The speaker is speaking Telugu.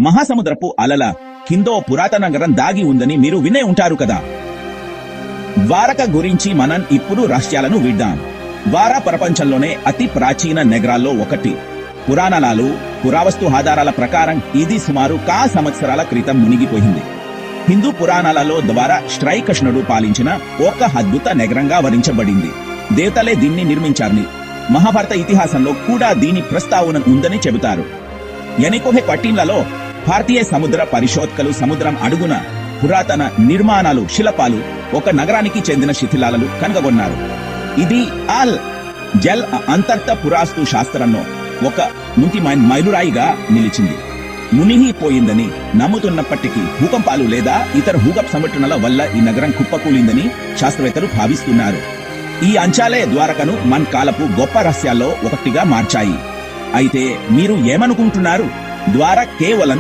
మహాసముద్రపు అలల కిందో పురాతన నగరం దాగి ఉందని మీరు వినే ఉంటారు కదా. ద్వారక గురించి మనం ఇప్పుడు రహస్యాలను విద్దాం. ద్వార ప్రపంచంలోనే అతి ప్రాచీన నగరాల్లో ఒకటి. పురాణాలు, పురావస్తు ఆధారాల ప్రకారం ఇది సుమారు 1000 సంవత్సరాల క్రితం మునిగిపోయింది. హిందూ పురాణాలలో ద్వారా శ్రీకృష్ణుడు పాలించిన ఒక అద్భుత నగరంగా వర్ణించబడింది. దేవతలే దీన్ని నిర్మించారని, మహాభారత ఇతిహాసంలో కూడా దీని ప్రస్తావన ఉందని చెబుతారు. ఎనికోహె పట్టింలలో భారతీయ సముద్ర పరిశోధకులు సముద్రం అడుగున పురాతన నిర్మాణాలు, శిల్పాలు, ఒక నగరానికి చెందిన శిథిలాలను కనుగొన్నారు. ఇది ఆల్ జల్ అంతర్గత పురావస్తు శాస్త్రంలో ఒక మైలురాయిగా నిలిచింది. మునిగిపోయిందని నమ్ముతున్నప్పటికీ భూకంపాలు లేదా ఇతర భూగర్భ సంఘటనల వల్ల ఈ నగరం కుప్పకూలిందని శాస్త్రవేత్తలు భావిస్తున్నారు. ఈ అంచాలే ద్వారకను మన కాలపు గొప్ప రహస్యాల్లో ఒకటిగా మార్చాయి. అయితే మీరు ఏమనుకుంటున్నారు? ద్వారక కేవలం